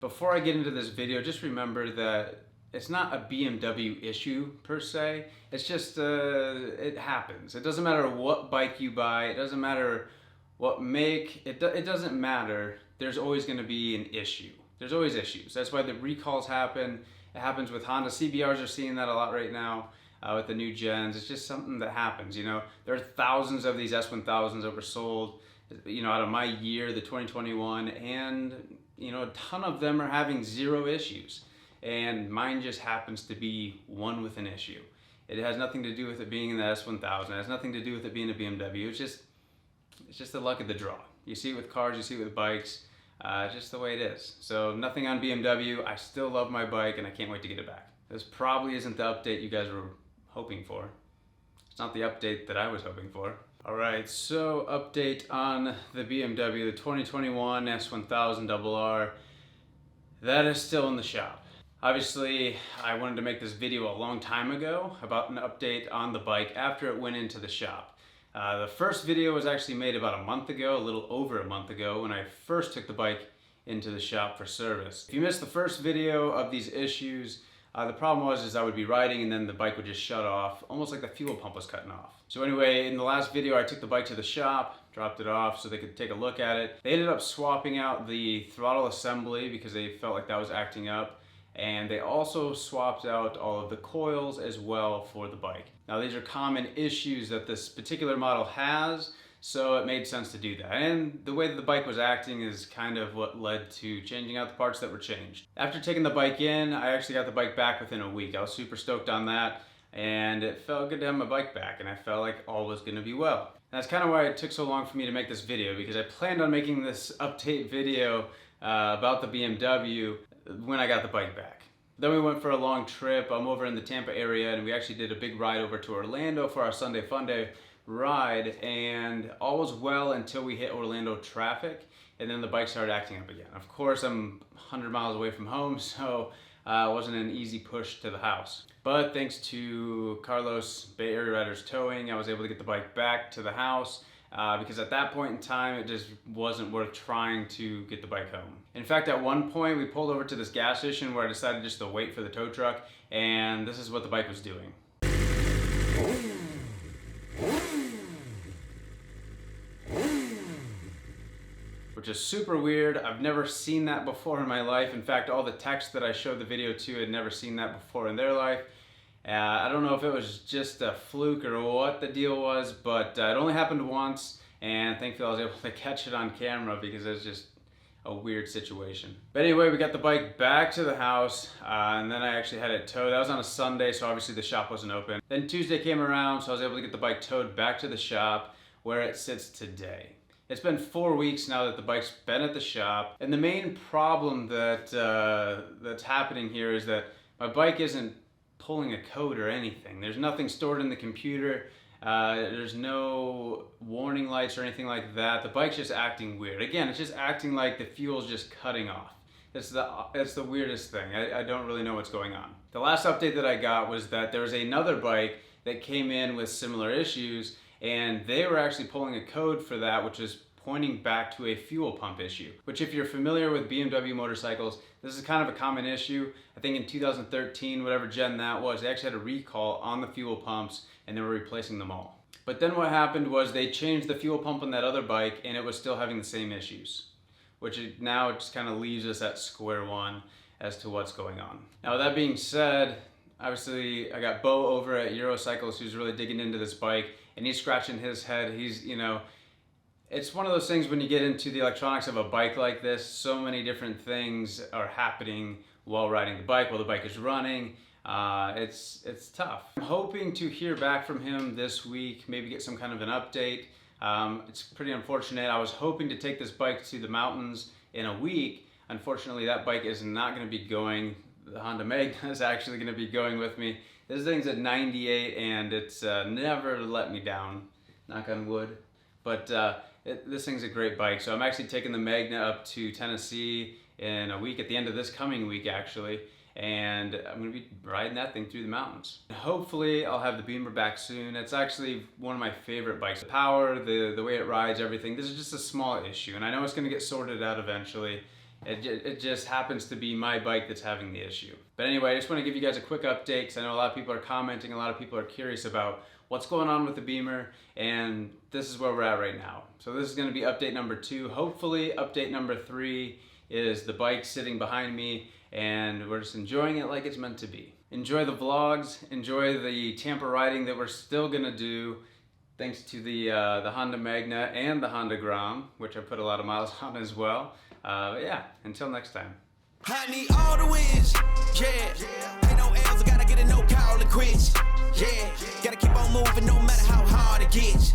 Before I get into this video, just remember that it's not a BMW issue per se. It's just, it happens. It doesn't matter what bike you buy. It doesn't matter what make. It doesn't matter. There's always going to be an issue. There's always issues. That's why the recalls happen. It happens with Honda. CBRs are seeing that a lot right now with the new gens. It's just something that happens. You know, there are thousands of these S1000s that were sold, you know, out of my year, the 2021, and you know, a ton of them are having zero issues, and mine just happens to be one with an issue. It has nothing to do with it being in the S1000. It has nothing to do with it being a BMW. It's just the luck of the draw. You see it with cars, you see it with bikes. Just the way it is. So nothing on BMW. I still love my bike, and I can't wait to get it back. This probably isn't the update you guys were hoping for. It's not the update that I was hoping for. Alright, so update on the BMW, the 2021 S1000RR. That is still in the shop. Obviously, I wanted to make this video a long time ago about an update on the bike after it went into the shop. The first video was actually made about a month ago, a little over a month ago, when I first took the bike into the shop for service. If you missed the first video of these issues, the problem was I would be riding and then the bike would just shut off, almost like the fuel pump was cutting off. So anyway, in the last video I took the bike to the shop, dropped it off so they could take a look at it. They ended up swapping out the throttle assembly because they felt like that was acting up, and they also swapped out all of the coils as well for the bike. Now these are common issues that this particular model has, so it made sense to do that. And the way that the bike was acting is kind of what led to changing out the parts that were changed. After taking the bike in, I actually got the bike back within a week. I was super stoked on that, and it felt good to have my bike back, and I felt like all was gonna be well. And that's kind of why it took so long for me to make this video, because I planned on making this update video about the BMW when I got the bike back. Then we went for a long trip. I'm over in the Tampa area, and we actually did a big ride over to Orlando for our Sunday Fun Day ride, and all was well until we hit Orlando traffic, and then the bike started acting up again. Of course, I'm 100 miles away from home, so it wasn't an easy push to the house. But thanks to Carlos, Bay Area Riders Towing, I was able to get the bike back to the house because at that point in time, it just wasn't worth trying to get the bike home. In fact, at one point, we pulled over to this gas station where I decided just to wait for the tow truck, and this is what the bike was doing. Which is super weird. I've never seen that before in my life. In fact, all the techs that I showed the video to had never seen that before in their life. I don't know if it was just a fluke or what the deal was, but it only happened once, and thankfully I was able to catch it on camera because it was just a weird situation. But anyway, we got the bike back to the house, and then I actually had it towed. That was on a Sunday, so obviously the shop wasn't open. Then Tuesday came around, so I was able to get the bike towed back to the shop where it sits today. It's been 4 weeks now that the bike's been at the shop, and the main problem that's happening here is that my bike isn't pulling a code or anything. There's nothing stored in the computer. There's no warning lights or anything like that. The bike's just acting weird. Again, it's just acting like the fuel's just cutting off. It's the weirdest thing. I don't really know what's going on. The last update that I got was that there was another bike that came in with similar issues, and they were actually pulling a code for that, which is pointing back to a fuel pump issue, which if you're familiar with BMW motorcycles, this is kind of a common issue. I think in 2013, whatever gen that was, they actually had a recall on the fuel pumps, and they were replacing them all. But then what happened was they changed the fuel pump on that other bike, and it was still having the same issues, which now it just kind of leaves us at square one as to what's going on. Now that being said, obviously I got Bo over at Eurocycles who's really digging into this bike, and he's scratching his head. He's, you know, it's one of those things when you get into the electronics of a bike like this, so many different things are happening while riding the bike, while the bike is running. It's tough. I'm hoping to hear back from him this week, maybe get some kind of an update. It's pretty unfortunate. I was hoping to take this bike to the mountains in a week. Unfortunately, that bike is not going to be going. The Honda Magna is actually going to be going with me. This thing's at 98, and it's never let me down, knock on wood. But this thing's a great bike, so I'm actually taking the Magna up to Tennessee in a week, at the end of this coming week actually, and I'm going to be riding that thing through the mountains. Hopefully I'll have the Beamer back soon. It's actually one of my favorite bikes. The power, the way it rides, everything. This is just a small issue, and I know it's going to get sorted out eventually, It just happens to be my bike that's having the issue. But anyway, I just want to give you guys a quick update because I know a lot of people are commenting, a lot of people are curious about what's going on with the Beamer, and this is where we're at right now. So this is going to be update number 2. Hopefully update number 3 is the bike sitting behind me and we're just enjoying it like it's meant to be. Enjoy the vlogs, enjoy the Tampa riding that we're still going to do thanks to the Honda Magna and the Honda Gram, which I put a lot of miles on as well. But yeah, until next time. I need all the wins, yeah. Ain't no L's, I gotta get a no call and quits, yeah. Gotta keep on moving no matter how hard it gets.